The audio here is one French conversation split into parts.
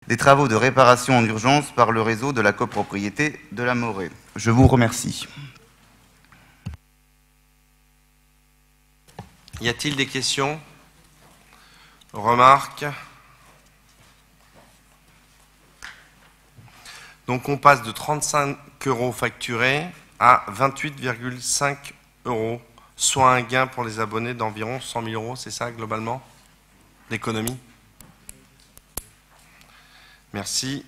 des travaux de réparation en urgence par le réseau de la copropriété de la Morée. Je vous remercie. Y a-t-il des questions? Remarques? Donc on passe de 35 € facturés à 28,5 €, soit un gain pour les abonnés d'environ 100 000 €, c'est ça globalement, d'économie? Merci.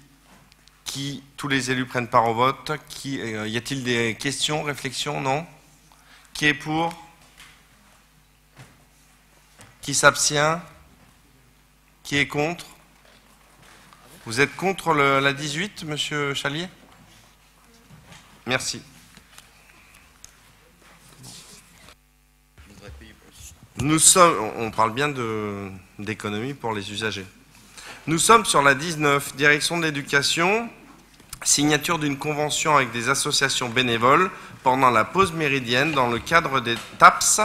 Tous les élus prennent part au vote. Y a-t-il des questions, réflexions? Non? Qui est pour? Qui s'abstient? Qui est contre? Vous êtes contre la 18, monsieur Chalier? Merci. On parle bien d'économie pour les usagers. Nous sommes sur la 19, direction de l'éducation, signature d'une convention avec des associations bénévoles pendant la pause méridienne dans le cadre des TAPS,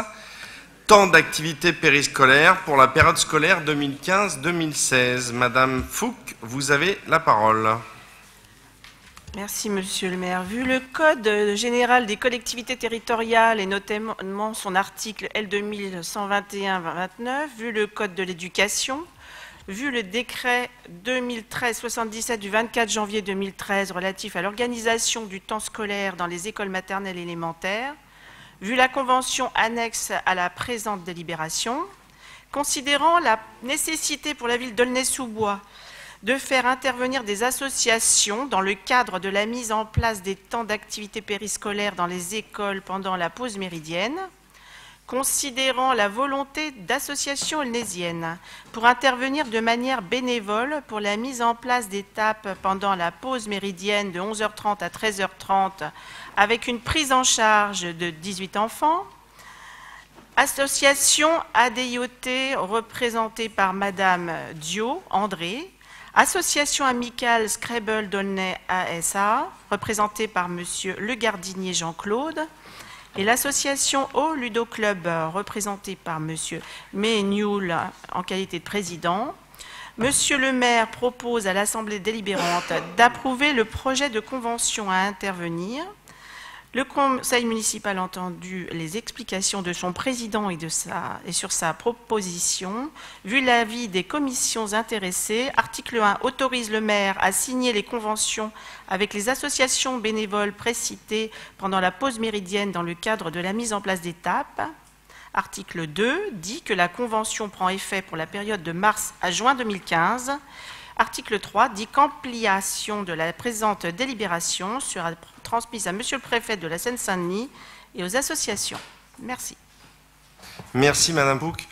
temps d'activité périscolaire pour la période scolaire 2015-2016. Madame Fouque, vous avez la parole. Merci, monsieur le maire. Vu le Code général des collectivités territoriales et notamment son article L2121-29, vu le Code de l'éducation, vu le décret 2013-77 du 24 janvier 2013 relatif à l'organisation du temps scolaire dans les écoles maternelles et élémentaires, vu la convention annexe à la présente délibération, considérant la nécessité pour la ville d'Aulnay-sous-Bois de faire intervenir des associations dans le cadre de la mise en place des temps d'activité périscolaire dans les écoles pendant la pause méridienne, considérant la volonté d'associations aulnaysiennes pour intervenir de manière bénévole pour la mise en place d'étapes pendant la pause méridienne de 11h30 à 13h30 avec une prise en charge de 18 enfants, association ADIOT représentée par Madame Dio, André, association amicale Scrabble d'Aulnay ASA représentée par Monsieur Le Gardinier Jean-Claude, et l'association Au Ludo Club, représentée par Monsieur Ménioul en qualité de président. Monsieur le maire propose à l'Assemblée délibérante d'approuver le projet de convention à intervenir. Le conseil municipal a entendu les explications de son président et sur sa proposition. Vu l'avis des commissions intéressées, article 1 autorise le maire à signer les conventions avec les associations bénévoles précitées pendant la pause méridienne dans le cadre de la mise en place d'étapes. Article 2 dit que la convention prend effet pour la période de mars à juin 2015. Article 3 dit qu'ampliation de la présente délibération sera transmise à Monsieur le préfet de la Seine-Saint-Denis et aux associations. Merci. Merci Madame Fouque.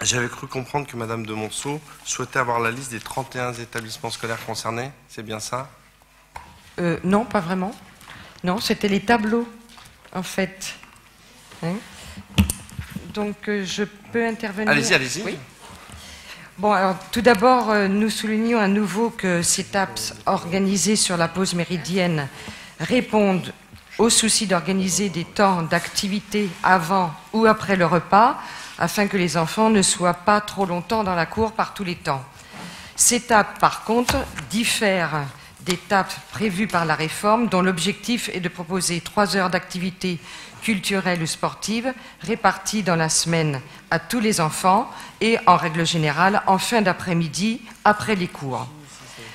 J'avais cru comprendre que Madame de Monceau souhaitait avoir la liste des 31 établissements scolaires concernés. C'est bien ça? Non, pas vraiment. Non, c'était les tableaux, en fait. Hein? Donc, je peux intervenir. Allez-y, allez-y. Oui. Bon, alors, tout d'abord, nous soulignons à nouveau que ces TAPS organisées sur la pause méridienne répondent au souci d'organiser des temps d'activité avant ou après le repas, afin que les enfants ne soient pas trop longtemps dans la cour par tous les temps. Ces TAPS, par contre, diffèrent des TAPS prévues par la réforme, dont l'objectif est de proposer 3 heures d'activité culturelle ou sportive réparties dans la semaine à tous les enfants et, en règle générale, en fin d'après-midi, après les cours.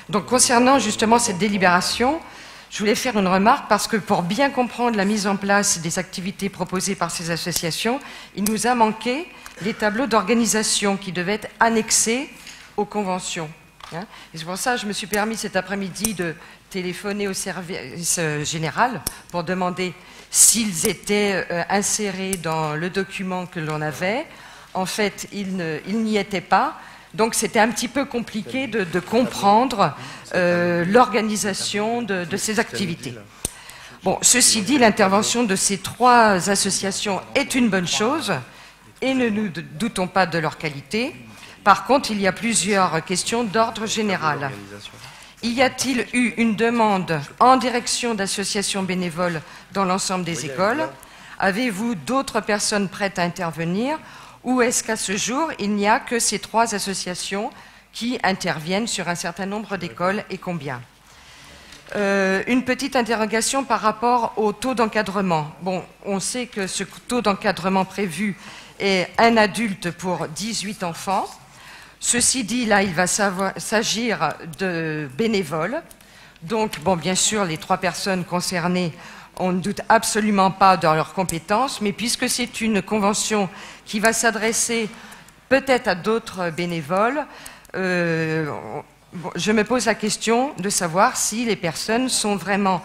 Donc, concernant justement cette délibération, je voulais faire une remarque parce que pour bien comprendre la mise en place des activités proposées par ces associations, il nous a manqué les tableaux d'organisation qui devaient être annexés aux conventions. Et c'est pour ça que je me suis permis cet après-midi de téléphoner au service général pour demander s'ils étaient insérés dans le document que l'on avait. En fait, ils n'y étaient pas. Donc, c'était un petit peu compliqué de comprendre l'organisation de ces activités. Bon, ceci dit, l'intervention de ces 3 associations est une bonne chose et ne nous doutons pas de leur qualité. Par contre, il y a plusieurs questions d'ordre général. Y a-t-il eu une demande en direction d'associations bénévoles dans l'ensemble des écoles? Avez-vous d'autres personnes prêtes à intervenir? Ou est-ce qu'à ce jour, il n'y a que ces 3 associations qui interviennent sur un certain nombre d'écoles et combien. Une petite interrogation par rapport au taux d'encadrement. Bon, on sait que ce taux d'encadrement prévu est un adulte pour 18 enfants. Ceci dit, là, il va s'agir de bénévoles. Donc, bon, bien sûr, les 3 personnes concernées, on ne doute absolument pas de leurs compétences, mais puisque c'est une convention qui va s'adresser peut-être à d'autres bénévoles, je me pose la question de savoir si les personnes sont vraiment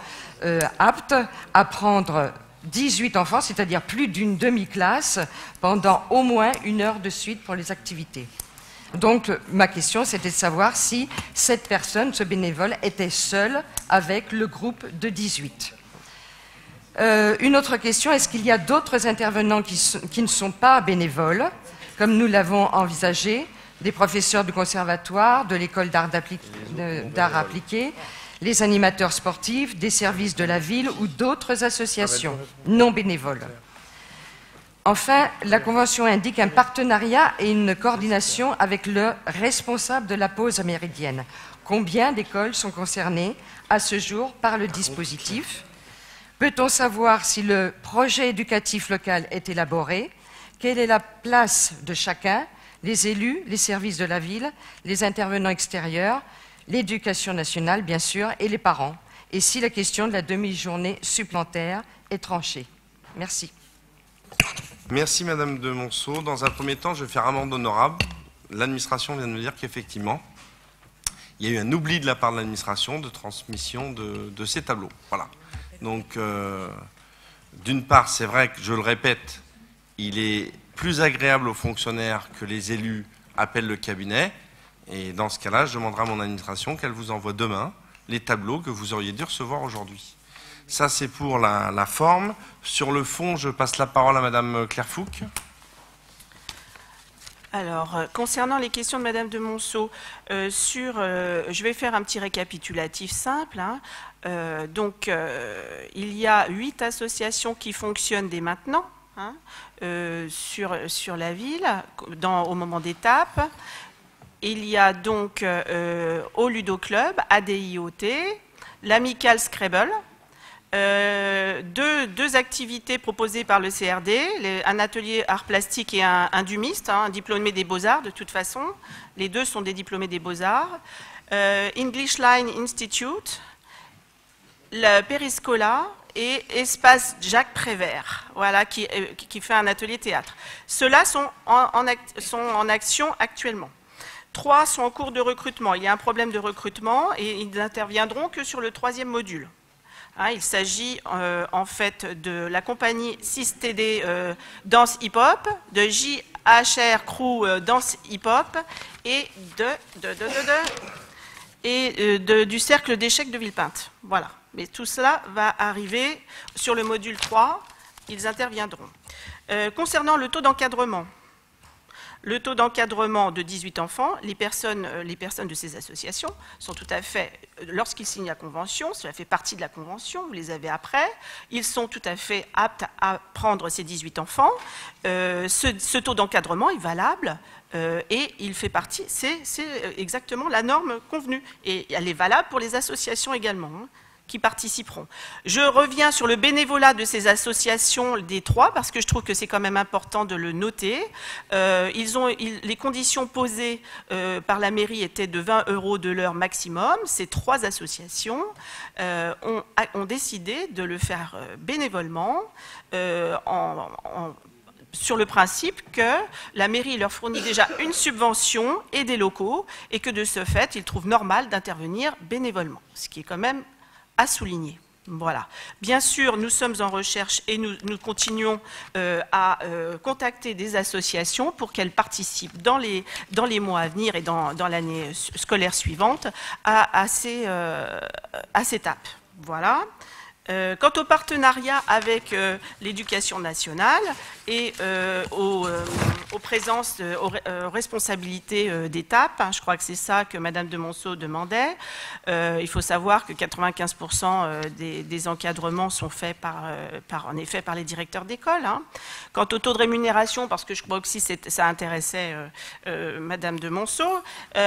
aptes à prendre 18 enfants, c'est-à-dire plus d'une demi-classe, pendant au moins 1 heure de suite pour les activités. Donc, ma question, c'était de savoir si cette personne, ce bénévole, était seul avec le groupe de 18. Une autre question, est-ce qu'il y a d'autres intervenants qui ne sont pas bénévoles, comme nous l'avons envisagé, des professeurs du conservatoire, de l'école d'art appliqué, les animateurs sportifs, des services de la ville ou d'autres associations non bénévoles. Enfin, la Convention indique un partenariat et une coordination avec le responsable de la pause méridienne. Combien d'écoles sont concernées à ce jour par le dispositif? Peut-on savoir si le projet éducatif local est élaboré? Quelle est la place de chacun? Les élus, les services de la ville, les intervenants extérieurs, l'éducation nationale, bien sûr, et les parents. Et si la question de la demi-journée supplémentaire est tranchée. Merci. Merci Madame de Monceau. Dans un premier temps, je vais faire amende honorable. L'administration vient de me dire qu'effectivement, il y a eu un oubli de la part de l'administration de transmission de ces tableaux. Voilà. Donc, d'une part, c'est vrai que, je le répète, il est plus agréable aux fonctionnaires que les élus appellent le cabinet. Et dans ce cas-là, je demanderai à mon administration qu'elle vous envoie demain les tableaux que vous auriez dû recevoir aujourd'hui. Ça, c'est pour la forme. Sur le fond, je passe la parole à Madame Claire Fouque. Alors, concernant les questions de Madame de Monceau, je vais faire un petit récapitulatif simple. Hein. Il y a 8 associations qui fonctionnent dès maintenant. Hein, sur la ville, au moment d'étape. Il y a donc au Ludo Club, ADIOT, l'Amicale Scrabble, 2 activités proposées par le CRD, un atelier art plastique et un dumiste, hein, un diplômé des Beaux-Arts de toute façon. Les 2 sont des diplômés des Beaux-Arts. English Line Institute, la Periscola, et Espace Jacques Prévert, voilà, qui fait un atelier théâtre. Ceux-là sont en action actuellement. 3 sont en cours de recrutement. Il y a un problème de recrutement et ils n'interviendront que sur le 3e module. Hein, il s'agit en fait de la compagnie 6TD Danse Hip Hop, de JHR Crew Danse Hip Hop et du Cercle d'échecs de Villepinte. Voilà. Mais tout cela va arriver sur le module 3, ils interviendront. Concernant le taux d'encadrement, de 18 enfants, les personnes de ces associations sont tout à fait, lorsqu'ils signent la convention, cela fait partie de la convention, vous les avez après, ils sont tout à fait aptes à prendre ces 18 enfants. Ce taux d'encadrement est valable. Et il fait partie, c'est exactement la norme convenue. Et elle est valable pour les associations également, hein, qui participeront. Je reviens sur le bénévolat de ces associations des 3, parce que je trouve que c'est quand même important de le noter. Les conditions posées par la mairie étaient de 20 € de l'heure maximum. Ces 3 associations ont décidé de le faire bénévolement, sur le principe que la mairie leur fournit déjà une subvention et des locaux, et que de ce fait, ils trouvent normal d'intervenir bénévolement, ce qui est quand même à souligner. Voilà. Bien sûr, nous sommes en recherche et nous continuons à contacter des associations pour qu'elles participent dans les mois à venir et dans l'année scolaire suivante à cette étape. Voilà. Quant au partenariat avec l'éducation nationale et aux responsabilités d'étape, je crois que c'est ça que Madame de Monceau demandait. Il faut savoir que 95% des encadrements sont faits en effet par les directeurs d'école. Quant au taux de rémunération, parce que je crois aussi que ça intéressait Madame de Monceau, il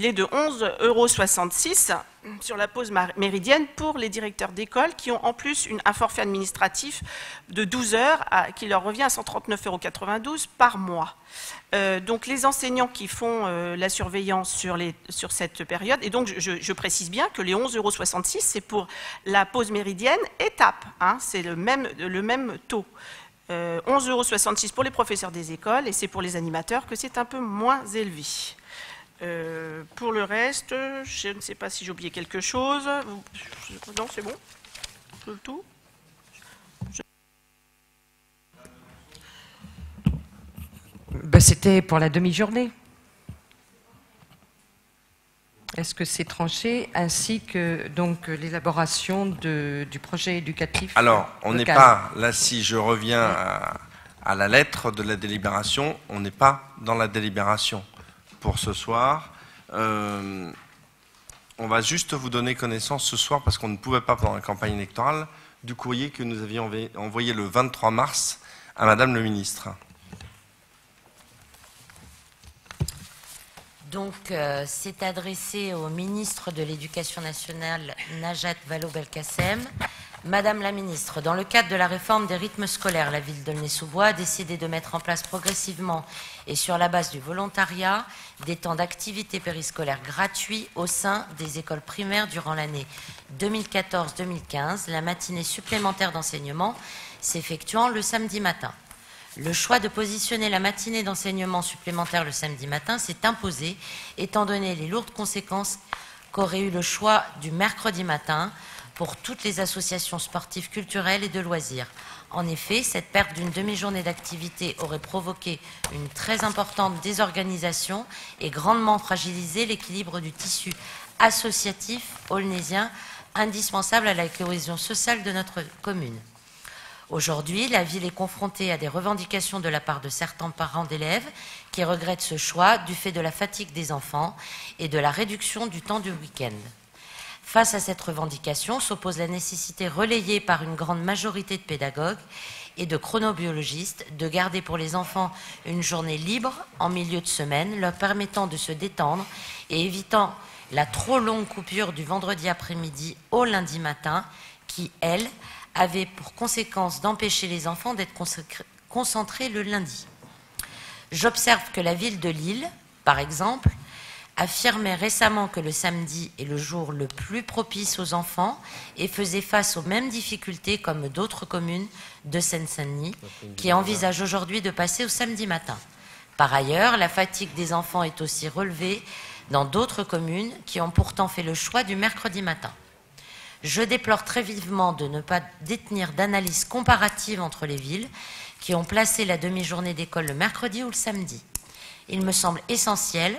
est de 11,66 € sur la pause méridienne pour les directeurs d'école qui ont en plus un forfait administratif de 12 heures qui leur revient à 139,92 € par mois. Donc les enseignants qui font la surveillance sur cette période, et donc je précise bien que les 11,66 €, c'est pour la pause méridienne étape, c'est le même taux. 11,66 € pour les professeurs des écoles et c'est pour les animateurs que c'est un peu moins élevé. Pour le reste, je ne sais pas si j'ai oublié quelque chose. Non, c'est bon. Tout. C'était pour la demi-journée. Est-ce que c'est tranché, ainsi que donc l'élaboration du projet éducatif? Alors, on n'est pas, là si je reviens à la lettre de la délibération, on n'est pas dans la délibération pour ce soir. On va juste vous donner connaissance ce soir, parce qu'on ne pouvait pas pendant la campagne électorale, du courrier que nous avions envoyé le 23 mars à Madame le ministre. Donc, c'est adressé au ministre de l'Éducation nationale, Najat Vallaud-Belkacem. Madame la ministre, dans le cadre de la réforme des rythmes scolaires, la ville d'Aulnay-sous-Bois a décidé de mettre en place progressivement et sur la base du volontariat des temps d'activité périscolaire gratuits au sein des écoles primaires durant l'année 2014-2015, la matinée supplémentaire d'enseignement s'effectuant le samedi matin. Le choix de positionner la matinée d'enseignement supplémentaire le samedi matin s'est imposé, étant donné les lourdes conséquences qu'aurait eu le choix du mercredi matin pour toutes les associations sportives, culturelles et de loisirs. En effet, cette perte d'une demi-journée d'activité aurait provoqué une très importante désorganisation et grandement fragilisé l'équilibre du tissu associatif aulnaysien, indispensable à la cohésion sociale de notre commune. Aujourd'hui, la ville est confrontée à des revendications de la part de certains parents d'élèves qui regrettent ce choix du fait de la fatigue des enfants et de la réduction du temps du week-end. Face à cette revendication s'oppose la nécessité relayée par une grande majorité de pédagogues et de chronobiologistes de garder pour les enfants une journée libre en milieu de semaine, leur permettant de se détendre et évitant la trop longue coupure du vendredi après-midi au lundi matin qui, elle, avait pour conséquence d'empêcher les enfants d'être concentrés le lundi. J'observe que la ville de Lille, par exemple, affirmait récemment que le samedi est le jour le plus propice aux enfants et faisait face aux mêmes difficultés comme d'autres communes de Seine-Saint-Denis qui envisagent aujourd'hui de passer au samedi matin. Par ailleurs, la fatigue des enfants est aussi relevée dans d'autres communes qui ont pourtant fait le choix du mercredi matin. Je déplore très vivement de ne pas détenir d'analyse comparative entre les villes qui ont placé la demi-journée d'école le mercredi ou le samedi. Il me semble essentiel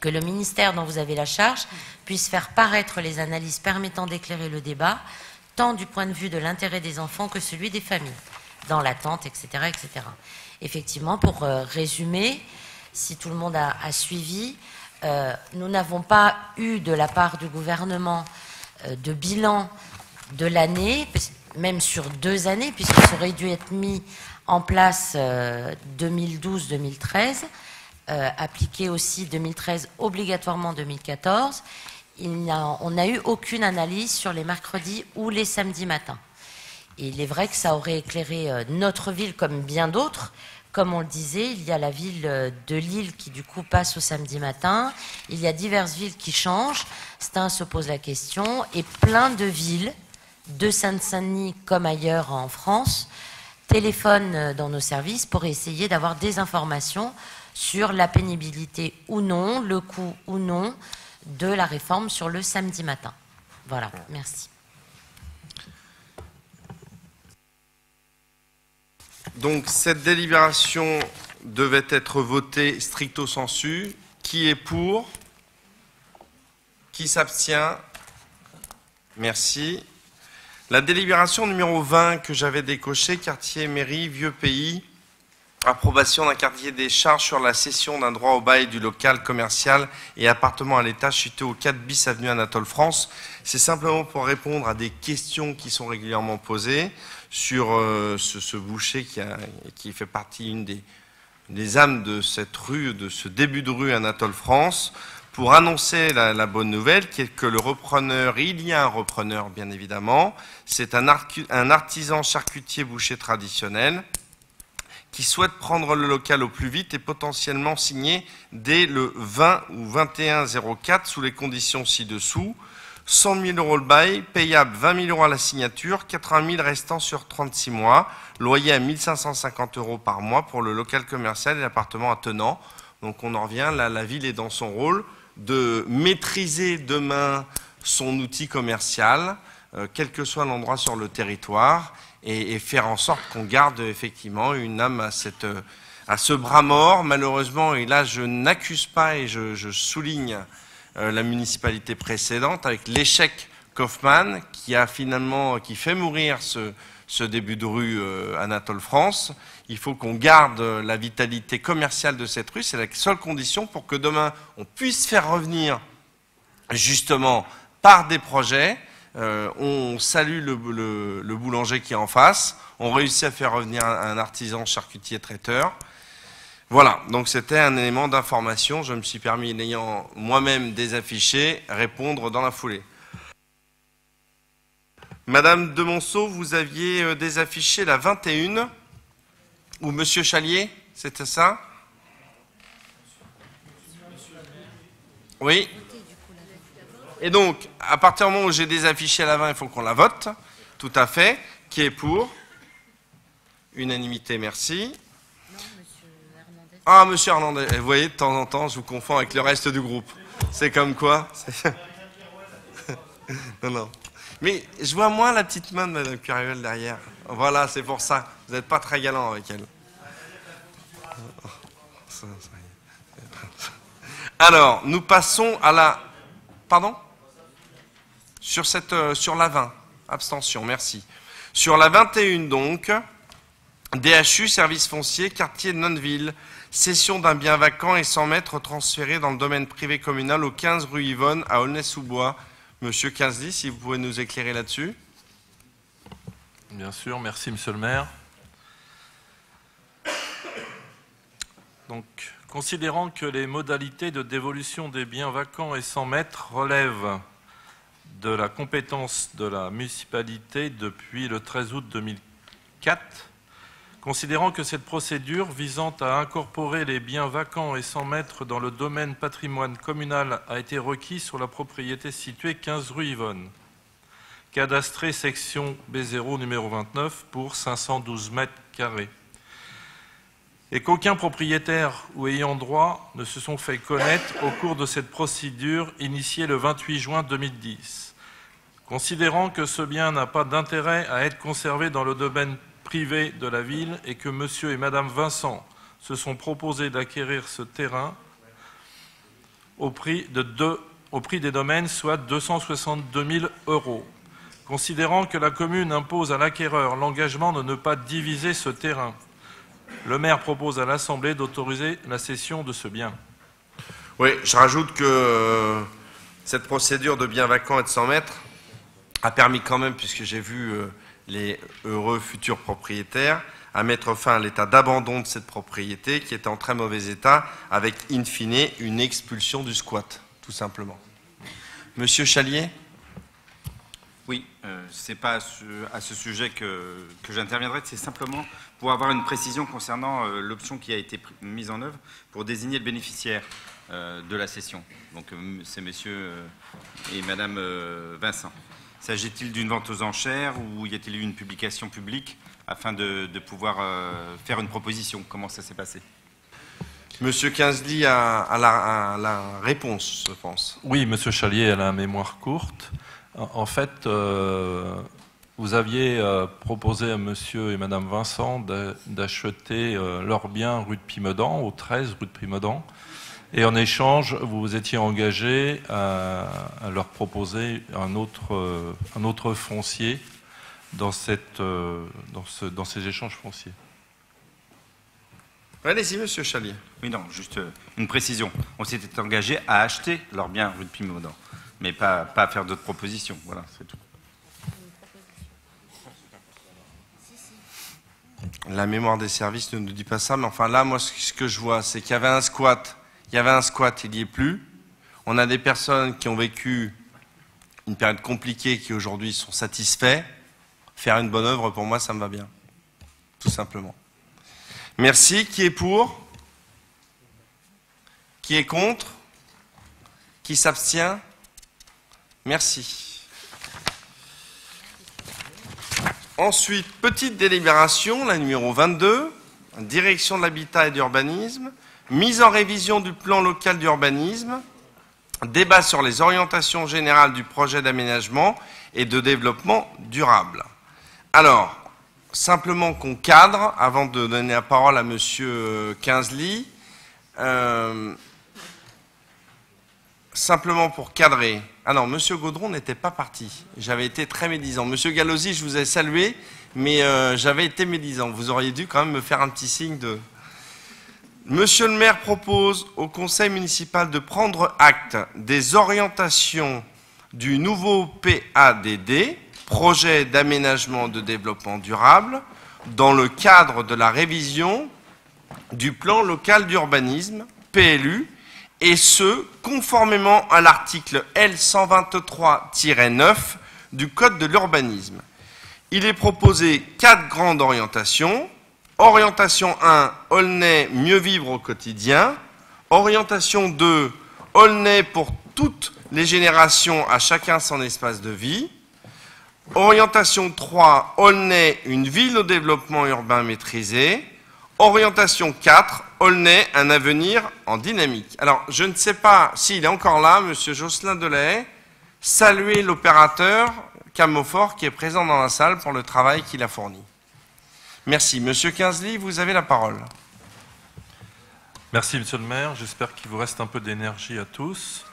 que le ministère dont vous avez la charge puisse faire paraître les analyses permettant d'éclairer le débat, tant du point de vue de l'intérêt des enfants que celui des familles, dans l'attente, etc., etc. Effectivement, pour résumer, si tout le monde a suivi, nous n'avons pas eu de la part du gouvernement de bilan de l'année, même sur 2 années, puisque ça aurait dû être mis en place 2012-2013, appliqué aussi 2013, obligatoirement 2014. On n'a eu aucune analyse sur les mercredis ou les samedis matins. Et il est vrai que ça aurait éclairé notre ville comme bien d'autres. Comme on le disait, il y a la ville de Lille qui du coup passe au samedi matin. Il y a diverses villes qui changent. Stein se pose la question. Et plein de villes, de Seine-Saint-Denis comme ailleurs en France, téléphonent dans nos services pour essayer d'avoir des informations sur la pénibilité ou non, le coût ou non de la réforme sur le samedi matin. Voilà, merci. Donc cette délibération devait être votée stricto sensu. Qui est pour? Qui s'abstient? Merci. La délibération numéro 20 que j'avais décochée, quartier mairie, vieux pays, approbation d'un quartier des charges sur la cession d'un droit au bail du local commercial et appartement à l'étage situé au 4 bis avenue Anatole France. C'est simplement pour répondre à des questions qui sont régulièrement posées sur ce boucher qui fait partie une des âmes de cette rue, de ce début de rue Anatole France, pour annoncer la bonne nouvelle, qui est que le repreneur, il y a un repreneur bien évidemment, c'est un artisan charcutier boucher traditionnel qui souhaite prendre le local au plus vite et potentiellement signer dès le 20 ou 21/04 sous les conditions ci-dessous. 100 000 € le bail, payable 20 000 € à la signature, 80 000 restant sur 36 mois, loyer à 1 550 € par mois pour le local commercial et l'appartement attenant. Donc on en revient, là la ville est dans son rôle de maîtriser demain son outil commercial, quel que soit l'endroit sur le territoire, et faire en sorte qu'on garde effectivement une âme à ce bras mort. Malheureusement, et là je n'accuse pas et je souligne la municipalité précédente avec l'échec Kaufmann qui fait mourir ce début de rue Anatole France. Il faut qu'on garde la vitalité commerciale de cette rue, c'est la seule condition pour que demain on puisse faire revenir justement par des projets. On salue le boulanger qui est en face, on réussit à faire revenir un artisan charcutier traiteur. Voilà, donc c'était un élément d'information, je me suis permis, n'ayant moi-même désaffiché, répondre dans la foulée. Madame de Monceau, vous aviez désaffiché la 21, ou Monsieur Chalier, c'était ça? Oui. Et donc, à partir du moment où j'ai désaffiché la 20, il faut qu'on la vote, tout à fait. Qui est pour? Unanimité, merci. Ah, Monsieur Hernandez, vous voyez, de temps en temps, je vous confonds avec le reste du groupe. C'est comme quoi? Non, non. Mais je vois moins la petite main de Madame Curiel derrière. Voilà, c'est pour ça. Vous n'êtes pas très galant avec elle. Alors, nous passons à la... Pardon? Sur la 20. Abstention, merci. Sur la 21, donc, DHU, service foncier, quartier de Nonneville, cession d'un bien vacant et 100 mètres transféré dans le domaine privé communal au 15 rue Yvonne à Aulnay-sous-Bois. Monsieur Quinzely, si vous pouvez nous éclairer là-dessus. Bien sûr, merci Monsieur le maire. Donc, considérant que les modalités de dévolution des biens vacants et 100 mètres relèvent de la compétence de la municipalité depuis le 13 août 2004, considérant que cette procédure visant à incorporer les biens vacants et 100 mètres dans le domaine patrimoine communal a été requis sur la propriété située 15 rue Yvonne, cadastrée section B0 numéro 29 pour 512 mètres carrés, et qu'aucun propriétaire ou ayant droit ne se sont fait connaître au cours de cette procédure initiée le 28 juin 2010. Considérant que ce bien n'a pas d'intérêt à être conservé dans le domaine privé de la ville et que Monsieur et Madame Vincent se sont proposés d'acquérir ce terrain au prix des domaines, soit 262 000 €. Considérant que la commune impose à l'acquéreur l'engagement de ne pas diviser ce terrain, le maire propose à l'Assemblée d'autoriser la cession de ce bien. Oui, je rajoute que cette procédure de bien vacant et de 100 mètres a permis quand même, puisque j'ai vu les heureux futurs propriétaires, à mettre fin à l'état d'abandon de cette propriété qui était en très mauvais état, avec in fine une expulsion du squat, tout simplement. Monsieur Chalier? Oui, ce n'est pas à ce sujet que j'interviendrai, c'est simplement pour avoir une précision concernant l'option qui a été mise en œuvre pour désigner le bénéficiaire de la cession. Donc c'est monsieur et madame Vincent. S'agit-il d'une vente aux enchères ou y a-t-il eu une publication publique afin de pouvoir faire une proposition? Comment ça s'est passé? Monsieur Quinzely a la réponse, je pense. Oui, Monsieur Chalier a la mémoire courte. En fait, vous aviez proposé à Monsieur et Madame Vincent d'acheter leur bien rue de Pimedan, au 13 rue de Pimedan, Et en échange, vous vous étiez engagé à leur proposer un autre foncier dans ces échanges fonciers. Allez-y, monsieur Chalier. Oui, non, juste une précision. On s'était engagé à acheter leurs biens rue de Pimaudan, mais pas à faire d'autres propositions. Voilà, c'est tout. La mémoire des services ne nous dit pas ça, mais enfin là, moi, ce que je vois, c'est qu'il y avait un squat. Il y avait un squat, il n'y est plus. On a des personnes qui ont vécu une période compliquée, qui aujourd'hui sont satisfaits. Faire une bonne œuvre, pour moi, ça me va bien. Tout simplement. Merci. Qui est pour? Qui est contre? Qui s'abstient? Merci. Ensuite, petite délibération, la numéro 22, direction de l'habitat et d'urbanisme, mise en révision du plan local d'urbanisme, débat sur les orientations générales du projet d'aménagement et de développement durable. Alors, simplement qu'on cadre, avant de donner la parole à monsieur Quinzely, simplement pour cadrer. Ah non, monsieur Gaudron n'était pas parti. J'avais été très médisant. Monsieur Gallosi, je vous ai salué, mais j'avais été médisant. Vous auriez dû quand même me faire un petit signe de... Monsieur le maire propose au conseil municipal de prendre acte des orientations du nouveau PADD, projet d'aménagement de développement durable, dans le cadre de la révision du plan local d'urbanisme, PLU, et ce, conformément à l'article L123-9 du Code de l'urbanisme. Il est proposé 4 grandes orientations. Orientation 1, Aulnay, mieux vivre au quotidien. Orientation 2, Aulnay pour toutes les générations, à chacun son espace de vie. Orientation 3, Aulnay, une ville au développement urbain maîtrisé. Orientation 4, Aulnay, un avenir en dynamique. Alors, je ne sais pas s'il est encore là, monsieur Jocelyn Delahaye. Saluer l'opérateur Camophore qui est présent dans la salle pour le travail qu'il a fourni. Merci. Monsieur Quinzely, vous avez la parole. Merci, monsieur le maire. J'espère qu'il vous reste un peu d'énergie à tous.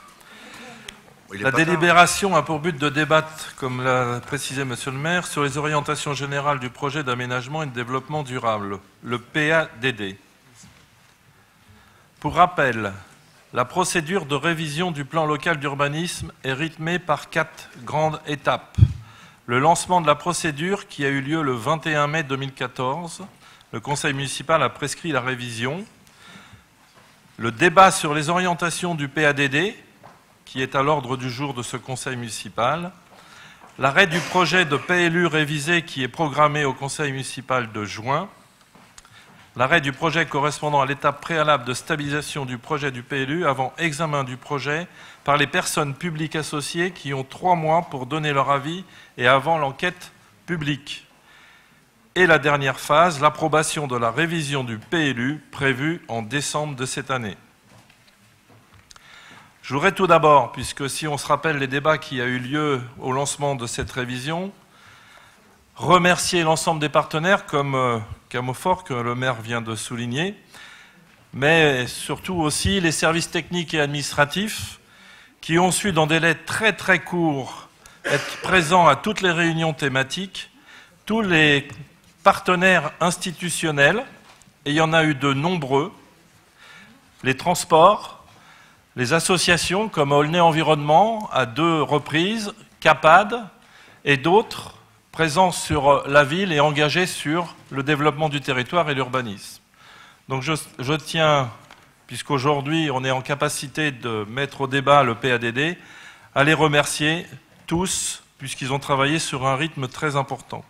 La délibération a pour but de débattre, comme l'a précisé monsieur le maire, sur les orientations générales du projet d'aménagement et de développement durable, le PADD. Pour rappel, la procédure de révision du plan local d'urbanisme est rythmée par 4 grandes étapes. Le lancement de la procédure qui a eu lieu le 21 mai 2014, le conseil municipal a prescrit la révision. Le débat sur les orientations du PADD, qui est à l'ordre du jour de ce conseil municipal. L'arrêt du projet de PLU révisé qui est programmé au conseil municipal de juin. L'arrêt du projet correspondant à l'étape préalable de stabilisation du projet du PLU avant examen du projet par les personnes publiques associées qui ont 3 mois pour donner leur avis et avant l'enquête publique. Et la dernière phase, l'approbation de la révision du PLU prévue en décembre de cette année. Je voudrais tout d'abord, puisque si on se rappelle les débats qui a eu lieu au lancement de cette révision, remercier l'ensemble des partenaires comme Camophore, que le maire vient de souligner, mais surtout aussi les services techniques et administratifs qui ont su, dans des délais très très courts, être présents à toutes les réunions thématiques, tous les partenaires institutionnels, et il y en a eu de nombreux, les transports, les associations comme Aulnay Environnement à 2 reprises, CAPAD et d'autres présents sur la ville et engagés sur le développement du territoire et l'urbanisme. Donc je tiens, puisqu'aujourd'hui on est en capacité de mettre au débat le PADD, à les remercier tous, puisqu'ils ont travaillé sur un rythme très important.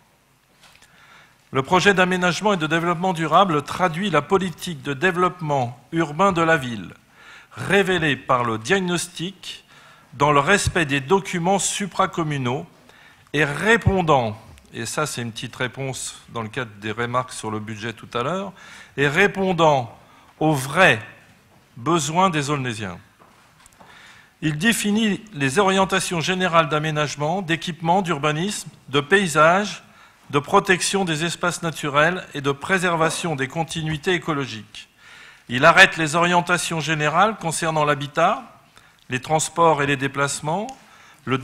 Le projet d'aménagement et de développement durable traduit la politique de développement urbain de la ville, révélée par le diagnostic dans le respect des documents supracommunaux et répondant, et ça c'est une petite réponse dans le cadre des remarques sur le budget tout à l'heure, et répondant aux vrais besoins des Aulnaysiens. Il définit les orientations générales d'aménagement, d'équipement, d'urbanisme, de paysage, de protection des espaces naturels et de préservation des continuités écologiques. Il arrête les orientations générales concernant l'habitat, les transports et les déplacements, le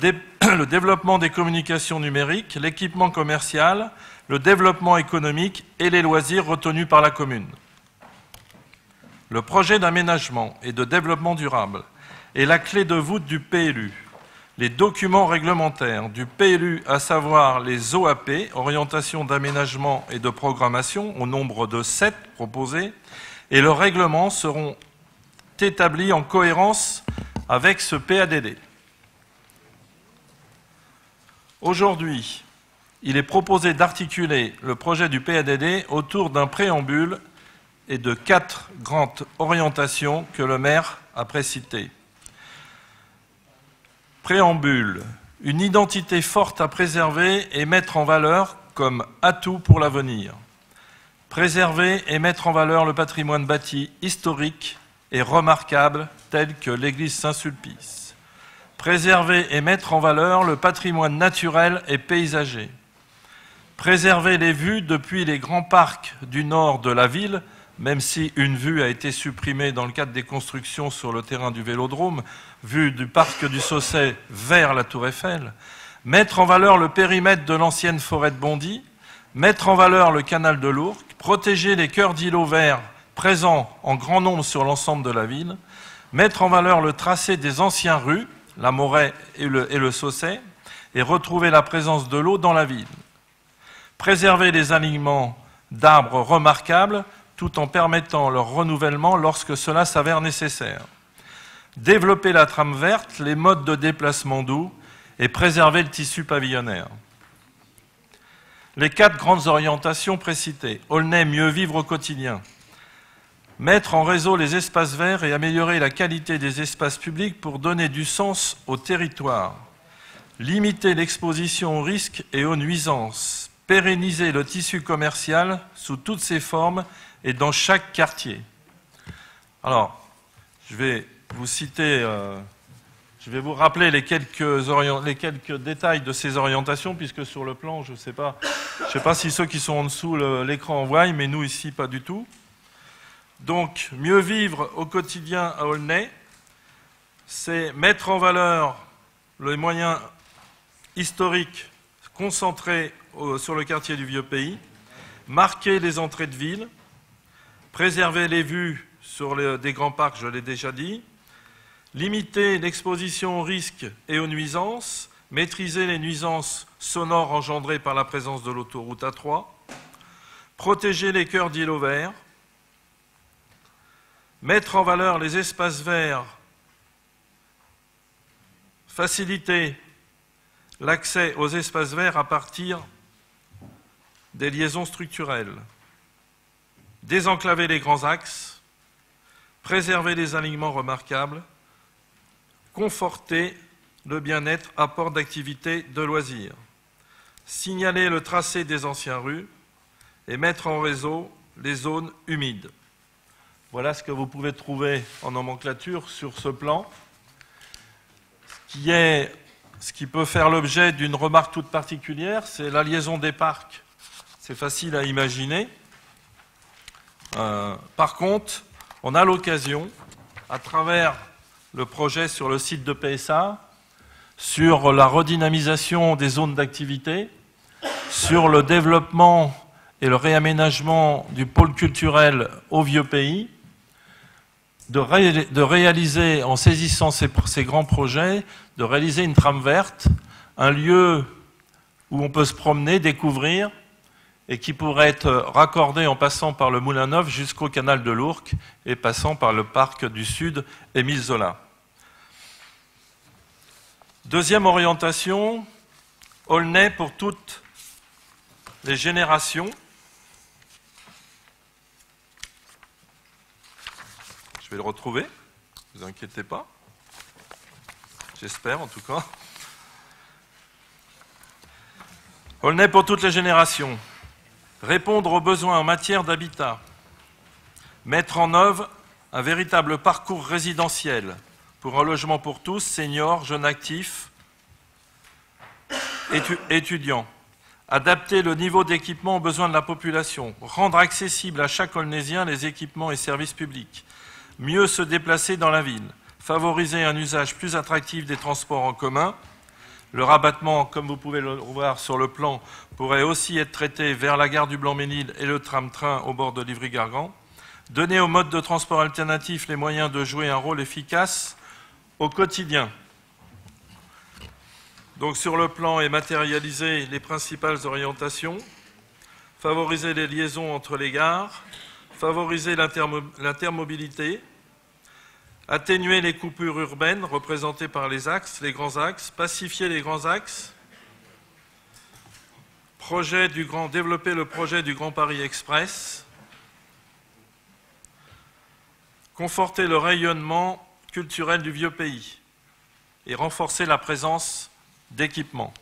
développement des communications numériques, l'équipement commercial, le développement économique et les loisirs retenus par la commune. Le projet d'aménagement et de développement durable est la clé de voûte du PLU. Les documents réglementaires du PLU, à savoir les OAP, orientations d'aménagement et de programmation, au nombre de 7 proposés, et le règlement seront établis en cohérence avec ce PADD. Aujourd'hui, il est proposé d'articuler le projet du PADD autour d'un préambule et de 4 grandes orientations que le maire a précitées. Préambule, une identité forte à préserver et mettre en valeur comme atout pour l'avenir. Préserver et mettre en valeur le patrimoine bâti historique et remarquable tel que l'église Saint-Sulpice. Préserver et mettre en valeur le patrimoine naturel et paysager. Préserver les vues depuis les grands parcs du nord de la ville, même si une vue a été supprimée dans le cadre des constructions sur le terrain du Vélodrome, vue du parc du Sausset vers la Tour Eiffel, mettre en valeur le périmètre de l'ancienne forêt de Bondy, mettre en valeur le canal de l'Ourcq, protéger les cœurs d'îlots verts présents en grand nombre sur l'ensemble de la ville, mettre en valeur le tracé des anciens rues, la Moret et le Sausset, et retrouver la présence de l'eau dans la ville. Préserver les alignements d'arbres remarquables, tout en permettant leur renouvellement lorsque cela s'avère nécessaire. Développer la trame verte, les modes de déplacement doux et préserver le tissu pavillonnaire. Les 4 grandes orientations précitées. Aulnay, mieux vivre au quotidien. Mettre en réseau les espaces verts et améliorer la qualité des espaces publics pour donner du sens au territoire. Limiter l'exposition aux risques et aux nuisances. Pérenniser le tissu commercial sous toutes ses formes et dans chaque quartier. Alors, je vais vous citer, je vais vous rappeler les quelques détails de ces orientations, puisque sur le plan, je ne sais pas si ceux qui sont en dessous l'écran en voient, mais nous ici, pas du tout. Donc, mieux vivre au quotidien à Aulnay, c'est mettre en valeur les moyens historiques concentrés sur le quartier du Vieux-Pays, marquer les entrées de ville, préserver les vues sur des grands parcs, je l'ai déjà dit, limiter l'exposition aux risques et aux nuisances, maîtriser les nuisances sonores engendrées par la présence de l'autoroute A3, protéger les cœurs d'îlots verts, mettre en valeur les espaces verts, faciliter l'accès aux espaces verts à partir des liaisons structurelles, désenclaver les grands axes, préserver les alignements remarquables, conforter le bien-être, apport d'activités de loisirs, signaler le tracé des anciennes rues et mettre en réseau les zones humides. Voilà ce que vous pouvez trouver en nomenclature sur ce plan, ce qui peut faire l'objet d'une remarque toute particulière, c'est la liaison des parcs. C'est facile à imaginer. Par contre, on a l'occasion, à travers le projet sur le site de PSA, sur la redynamisation des zones d'activité, sur le développement et le réaménagement du pôle culturel au Vieux-Pays, de réaliser, en saisissant ces grands projets, de réaliser une trame verte, un lieu où on peut se promener, découvrir, et qui pourrait être raccordé en passant par le Moulin Neuf jusqu'au canal de l'Ourcq et passant par le parc du Sud Émile Zola. Deuxième orientation, Aulnay pour toutes les générations. Je vais le retrouver, ne vous inquiétez pas. J'espère en tout cas. Aulnay pour toutes les générations. Répondre aux besoins en matière d'habitat, mettre en œuvre un véritable parcours résidentiel pour un logement pour tous, seniors, jeunes actifs, étudiants, Adapter le niveau d'équipement aux besoins de la population. Rendre accessible à chaque Aulnésien les équipements et services publics. Mieux se déplacer dans la ville. Favoriser un usage plus attractif des transports en commun. Le rabattement, comme vous pouvez le voir sur le plan, pourrait aussi être traité vers la gare du Blanc-Ménil et le tram-train au bord de Livry-Gargan. Donner aux modes de transport alternatifs les moyens de jouer un rôle efficace au quotidien. Donc sur le plan est matérialisé les principales orientations. Favoriser les liaisons entre les gares. Favoriser l'intermobilité. Atténuer les coupures urbaines représentées par les axes, les grands axes, pacifier les grands axes, développer le projet du Grand Paris Express, conforter le rayonnement culturel du vieux pays et renforcer la présence d'équipements.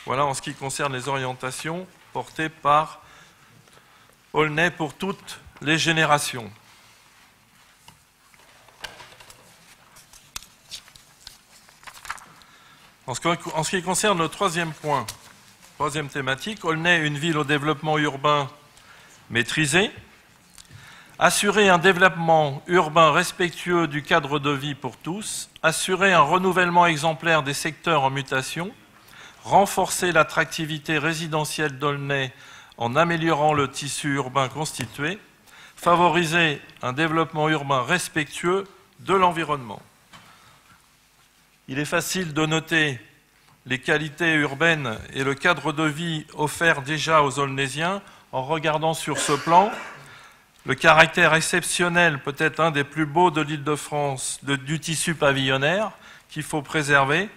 Voilà en ce qui concerne les orientations portées par Aulnay pour toutes les générations. En ce qui concerne le troisième point, troisième thématique, Aulnay, une ville au développement urbain maîtrisé. Assurer un développement urbain respectueux du cadre de vie pour tous. Assurer un renouvellement exemplaire des secteurs en mutation. Renforcer l'attractivité résidentielle d'Aulnay en améliorant le tissu urbain constitué. Favoriser un développement urbain respectueux de l'environnement. Il est facile de noter les qualités urbaines et le cadre de vie offert déjà aux Aulnésiens en regardant sur ce plan le caractère exceptionnel, peut-être un des plus beaux de l'Île-de-France, du tissu pavillonnaire qu'il faut préserver.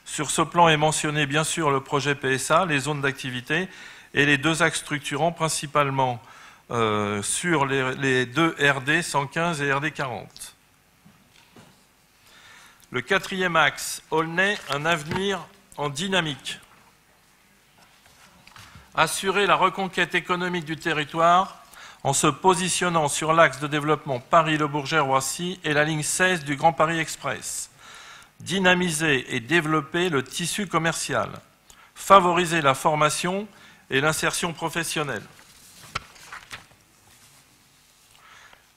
Sur ce plan est mentionné bien sûr le projet PSA, les zones d'activité et les deux axes structurants principalement sur les deux RD 115 et RD 40. Le quatrième axe, Aulnay, un avenir en dynamique. Assurer la reconquête économique du territoire en se positionnant sur l'axe de développement Paris-Le Bourget-Roissy et la ligne 16 du Grand Paris Express. Dynamiser et développer le tissu commercial. Favoriser la formation et l'insertion professionnelle.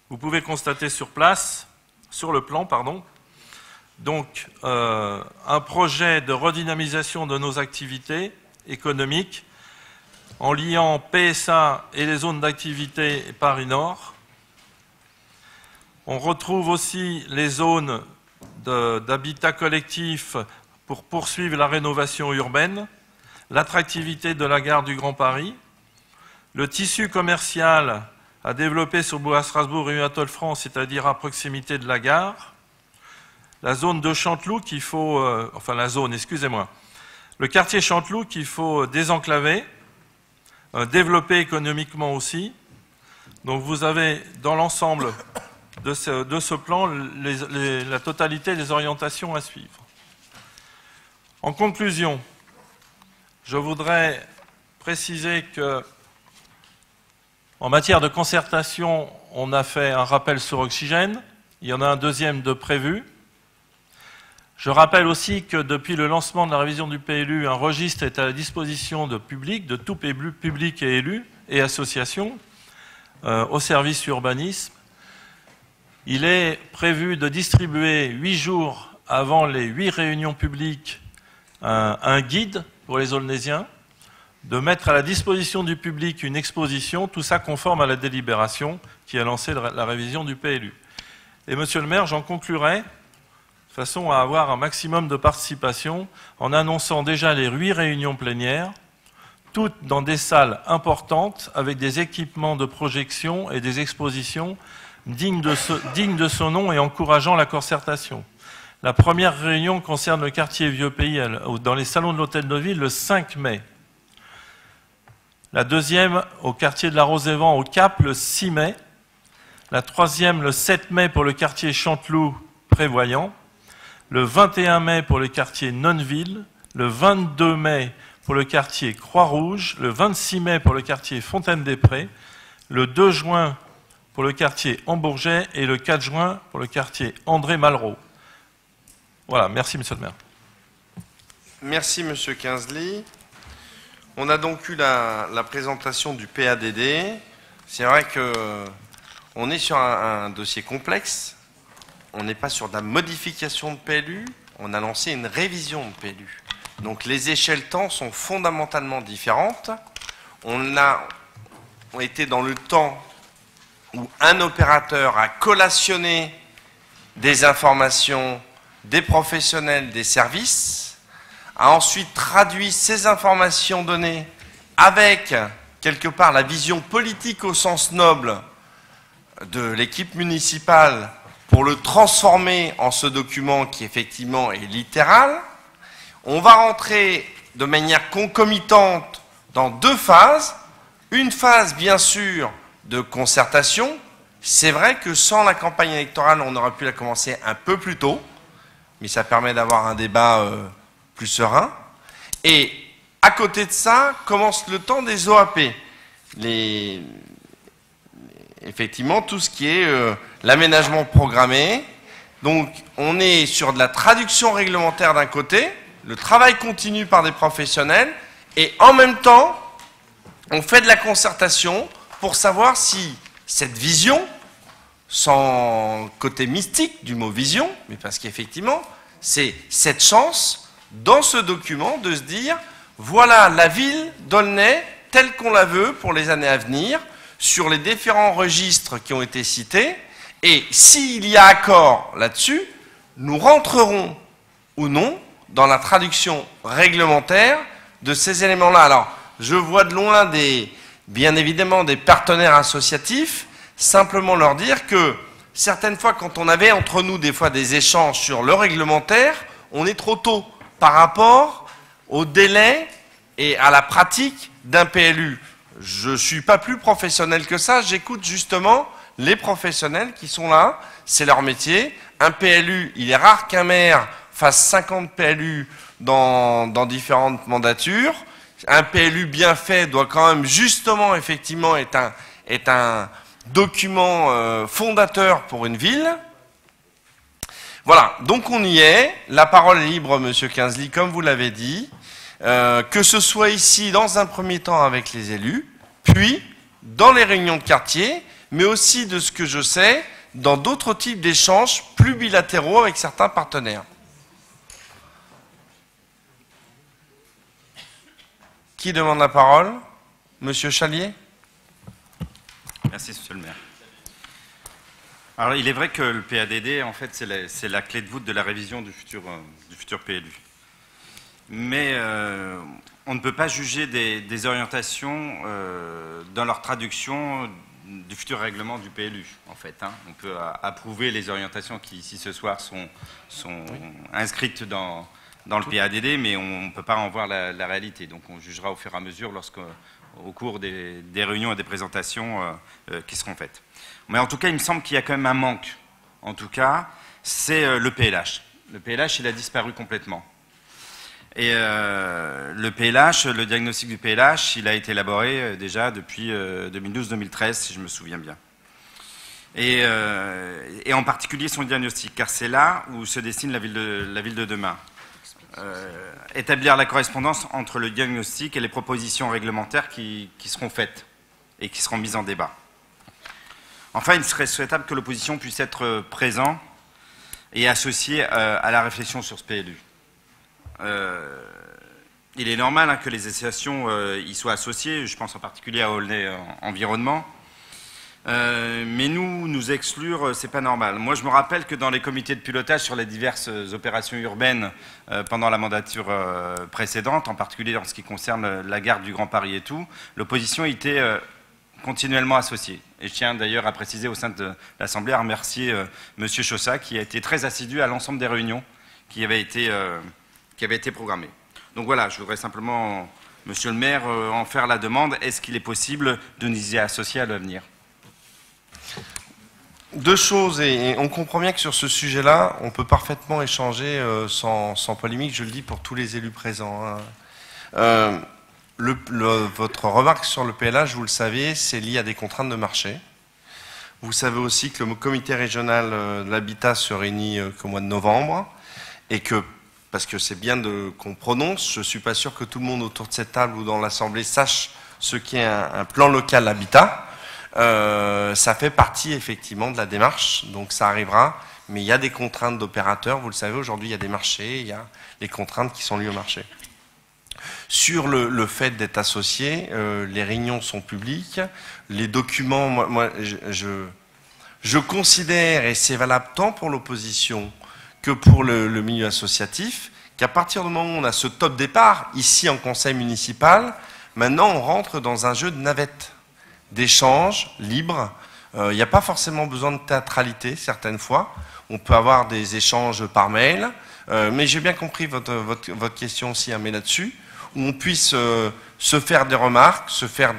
Vous pouvez constater sur le plan, donc un projet de redynamisation de nos activités économiques en liant PSA et les zones d'activité Paris Nord. On retrouve aussi les zones d'habitat collectif pour poursuivre la rénovation urbaine, l'attractivité de la gare du Grand Paris, le tissu commercial à développer sur Bourg-à-Strasbourg et Huatol-France, c'est-à-dire à proximité de la gare, la zone de Chanteloup qu'il faut, le quartier Chanteloup qu'il faut désenclaver, développer économiquement aussi. Donc vous avez dans l'ensemble de ce plan la totalité des orientations à suivre. En conclusion, je voudrais préciser que en matière de concertation, on a fait un rappel sur Oxygène, il y en a un deuxième de prévu. Je rappelle aussi que depuis le lancement de la révision du PLU, un registre est à la disposition de public, de tout public et élus et associations au service urbanisme. Il est prévu de distribuer 8 jours avant les 8 réunions publiques un guide pour les Aulnésiens, de mettre à la disposition du public une exposition, tout ça conforme à la délibération qui a lancé la révision du PLU. Et monsieur le maire, j'en conclurai de façon à avoir un maximum de participation en annonçant déjà les 8 réunions plénières, toutes dans des salles importantes avec des équipements de projection et des expositions dignes de ce nom et encourageant la concertation. La première réunion concerne le quartier Vieux-Pays dans les salons de l'Hôtel de Ville le 5 mai. La deuxième au quartier de la Rosée-Vent au Cap le 6 mai. La troisième le 7 mai pour le quartier Chanteloup-Prévoyant. Le 21 mai pour le quartier Nonneville. Le 22 mai pour le quartier Croix-Rouge. Le 26 mai pour le quartier Fontaine-des-Prés. Le 2 juin pour le quartier Hambourget et le 4 juin pour le quartier André-Malraux. Voilà, merci monsieur le maire. Merci monsieur Quinzely. On a donc eu la présentation du PADD. C'est vrai qu'on est sur un dossier complexe. On n'est pas sur de la modification de PLU. On a lancé une révision de PLU. Donc les échelles temps sont fondamentalement différentes. On a été dans le temps où un opérateur a collationné des informations des professionnels des services, a ensuite traduit ces informations données avec, quelque part, la vision politique au sens noble de l'équipe municipale pour le transformer en ce document qui, effectivement, est littéral. On va rentrer de manière concomitante dans deux phases. Une phase, bien sûr, de concertation. C'est vrai que sans la campagne électorale, on aurait pu la commencer un peu plus tôt, mais ça permet d'avoir un débat plus serein. Et à côté de ça, commence le temps des OAP. Effectivement, tout ce qui est l'aménagement programmé. Donc, on est sur de la traduction réglementaire d'un côté, le travail continue par des professionnels, et en même temps, on fait de la concertation pour savoir si cette vision, sans côté mystique du mot vision, mais parce qu'effectivement, c'est cette chance dans ce document de se dire, voilà la ville d'Aulnay telle qu'on la veut pour les années à venir, sur les différents registres qui ont été cités, et s'il y a accord là-dessus, nous rentrerons ou non dans la traduction réglementaire de ces éléments-là. Alors, je vois de loin bien évidemment des partenaires associatifs, simplement leur dire que certaines fois, quand on avait entre nous des fois des échanges sur le réglementaire, on est trop tôt par rapport au délai et à la pratique d'un PLU. Je ne suis pas plus professionnel que ça, j'écoute justement les professionnels qui sont là, c'est leur métier. Un PLU, il est rare qu'un maire fasse 50 PLU dans différentes mandatures. Un PLU bien fait doit quand même justement, effectivement, être un document fondateur pour une ville. Voilà, donc on y est. La parole est libre, Monsieur Quinzely, comme vous l'avez dit. Que ce soit ici, dans un premier temps, avec les élus, puis dans les réunions de quartier, mais aussi, de ce que je sais, dans d'autres types d'échanges plus bilatéraux avec certains partenaires. Qui demande la parole? Monsieur Chalier? Merci, Monsieur le maire. Alors, il est vrai que le PADD, en fait, c'est la clé de voûte de la révision du futur PLU. Mais on ne peut pas juger des orientations dans leur traduction du futur règlement du PLU, en fait. Hein. On peut approuver les orientations qui, ici, ce soir, sont inscrites dans le PADD, mais on ne peut pas en voir la réalité. Donc, on jugera au fur et à mesure au cours des réunions et des présentations qui seront faites. Mais en tout cas, il me semble qu'il y a quand même un manque. En tout cas, c'est le PLH. Le PLH, il a disparu complètement. Et le PLH, le diagnostic du PLH, il a été élaboré déjà depuis 2012-2013, si je me souviens bien. Et en particulier son diagnostic, car c'est là où se dessine la ville de demain. Établir la correspondance entre le diagnostic et les propositions réglementaires qui seront faites et qui seront mises en débat. Enfin, il serait souhaitable que l'opposition puisse être présente et associée à la réflexion sur ce PLU. Il est normal que les associations y soient associées, je pense en particulier à Aulnay Environnement, mais nous exclure, c'est pas normal. Moi, je me rappelle que dans les comités de pilotage sur les diverses opérations urbaines pendant la mandature précédente, en particulier en ce qui concerne la gare du Grand Paris et tout, l'opposition était continuellement associée. Et je tiens d'ailleurs à préciser au sein de l'Assemblée, à remercier M. Chaussat, qui a été très assidu à l'ensemble des réunions qui avaient été programmées. Donc voilà, je voudrais simplement, Monsieur le maire, en faire la demande. Est-ce qu'il est possible de nous y associer à l'avenir? Deux choses, et on comprend bien que sur ce sujet-là, on peut parfaitement échanger sans polémique, je le dis pour tous les élus présents. Hein. Votre remarque sur le PLH, vous le savez, c'est lié à des contraintes de marché. Vous savez aussi que le comité régional de l'habitat se réunit qu'au mois de novembre, et que parce que c'est bien qu'on prononce. Je ne suis pas sûr que tout le monde autour de cette table ou dans l'Assemblée sache ce qu'est un plan local habitat. Ça fait partie effectivement de la démarche, donc ça arrivera, mais il y a des contraintes d'opérateurs, vous le savez, aujourd'hui il y a des marchés, il y a les contraintes qui sont liées au marché. Sur le fait d'être associé, les réunions sont publiques, les documents, moi je considère, et c'est valable tant pour l'opposition que pour le milieu associatif, qu'à partir du moment où on a ce top départ, ici en conseil municipal, maintenant on rentre dans un jeu de navette, d'échange libre. Il n'y a pas forcément besoin de théâtralité certaines fois. On peut avoir des échanges par mail, mais j'ai bien compris votre question aussi, mais là-dessus, où on puisse se faire des remarques, se faire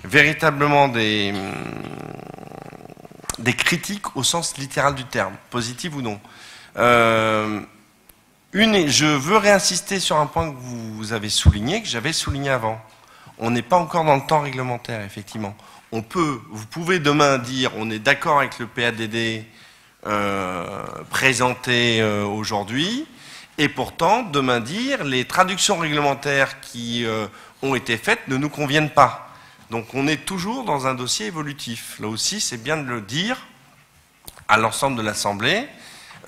véritablement des critiques au sens littéral du terme, positives ou non. Je veux réinsister sur un point que vous avez souligné, que j'avais souligné avant. On n'est pas encore dans le temps réglementaire, effectivement. Vous pouvez demain dire, on est d'accord avec le PADD présenté aujourd'hui, et pourtant, demain dire, les traductions réglementaires qui ont été faites ne nous conviennent pas. Donc on est toujours dans un dossier évolutif. Là aussi, c'est bien de le dire à l'ensemble de l'Assemblée.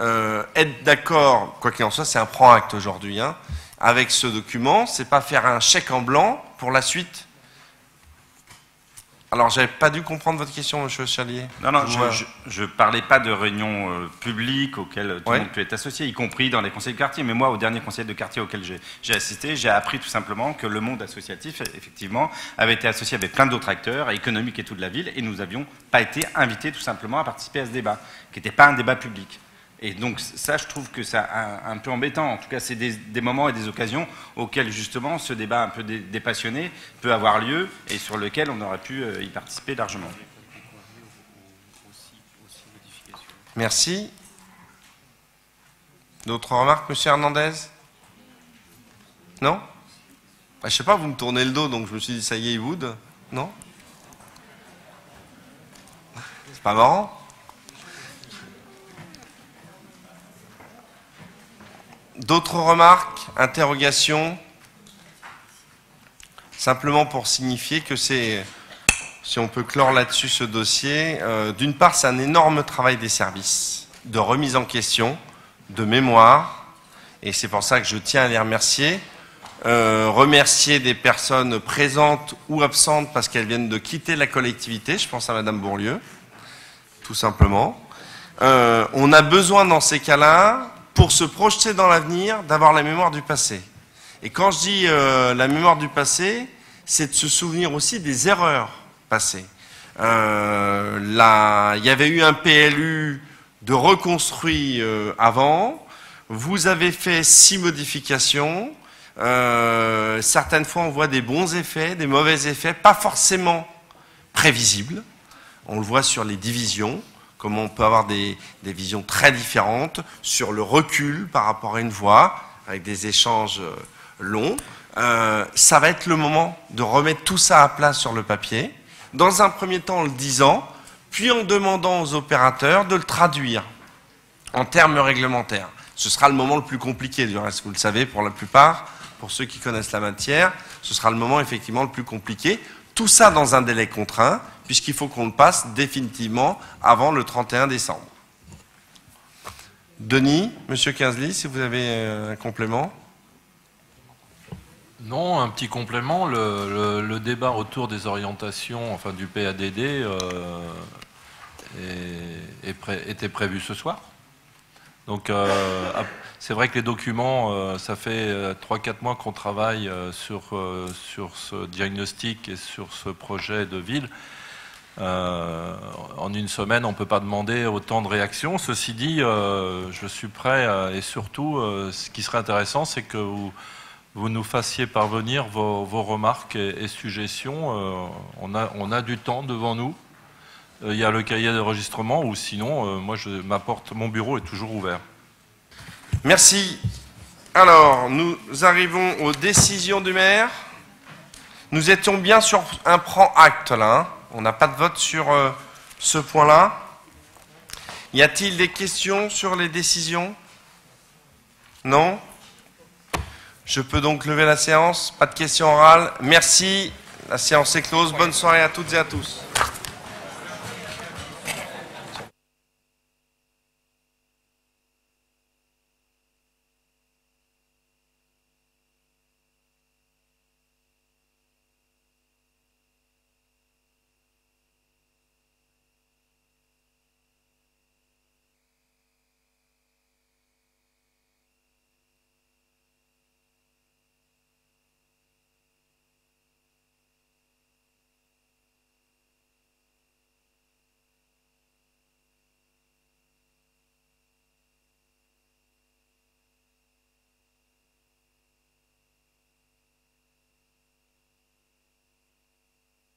Être d'accord, quoi qu'il en soit, c'est un prend-acte aujourd'hui, hein, avec ce document, c'est pas faire un chèque en blanc pour la suite. Alors, j'avais pas dû comprendre votre question, monsieur Chalier. Non, je ne parlais pas de réunions publiques auxquelles tout le monde peut être associé, y compris dans les conseils de quartier. Mais moi, au dernier conseil de quartier auquel j'ai assisté, j'ai appris tout simplement que le monde associatif, effectivement, avait été associé avec plein d'autres acteurs économiques et tout de la ville, et nous n'avions pas été invités tout simplement à participer à ce débat, qui n'était pas un débat public. Et donc ça, je trouve que c'est un peu embêtant. En tout cas, c'est des moments et des occasions auxquels, justement, ce débat un peu dépassionné peut avoir lieu et sur lequel on aurait pu y participer largement. Merci. D'autres remarques, monsieur Hernandez? Non? Je sais pas, vous me tournez le dos, donc je me suis dit, ça y est, il boude. Non? C'est pas marrant? D'autres remarques, interrogations? Simplement pour signifier que c'est, si on peut clore là-dessus ce dossier, d'une part c'est un énorme travail des services, de remise en question, de mémoire, et c'est pour ça que je tiens à les remercier. Remercier des personnes présentes ou absentes parce qu'elles viennent de quitter la collectivité, je pense à Madame Bourlieu, tout simplement. On a besoin dans ces cas-là, pour se projeter dans l'avenir, d'avoir la mémoire du passé. Et quand je dis la mémoire du passé, c'est de se souvenir aussi des erreurs passées. Il y avait eu un PLU de reconstruit avant, vous avez fait 6 modifications, certaines fois on voit des bons effets, des mauvais effets, pas forcément prévisibles, on le voit sur les divisions, comment on peut avoir des visions très différentes sur le recul par rapport à une voie, avec des échanges longs. Ça va être le moment de remettre tout ça à plat sur le papier, dans un premier temps en le disant, puis en demandant aux opérateurs de le traduire en termes réglementaires. Ce sera le moment le plus compliqué, du reste, vous le savez, pour la plupart, pour ceux qui connaissent la matière, ce sera le moment effectivement le plus compliqué. Tout ça dans un délai contraint, puisqu'il faut qu'on le passe définitivement avant le 31 décembre. Denis, monsieur Quinzely, si vous avez un complément. Non, un petit complément. Le débat autour des orientations, enfin du PADD, était prévu ce soir. Donc c'est vrai que les documents, ça fait 3-4 mois qu'on travaille sur ce diagnostic et sur ce projet de ville. En une semaine, on ne peut pas demander autant de réactions. Ceci dit, je suis prêt et surtout, ce qui serait intéressant, c'est que vous nous fassiez parvenir vos remarques et suggestions. On a du temps devant nous. Il y a le cahier d'enregistrement ou sinon, moi, mon bureau est toujours ouvert. Merci. Alors, nous arrivons aux décisions du maire. Nous étions bien sur un prend-acte, là. Hein. On n'a pas de vote sur ce point-là. Y a-t-il des questions sur les décisions? Non? Je peux donc lever la séance. Pas de questions orales. Merci. La séance est close. Bonne soirée à toutes et à tous.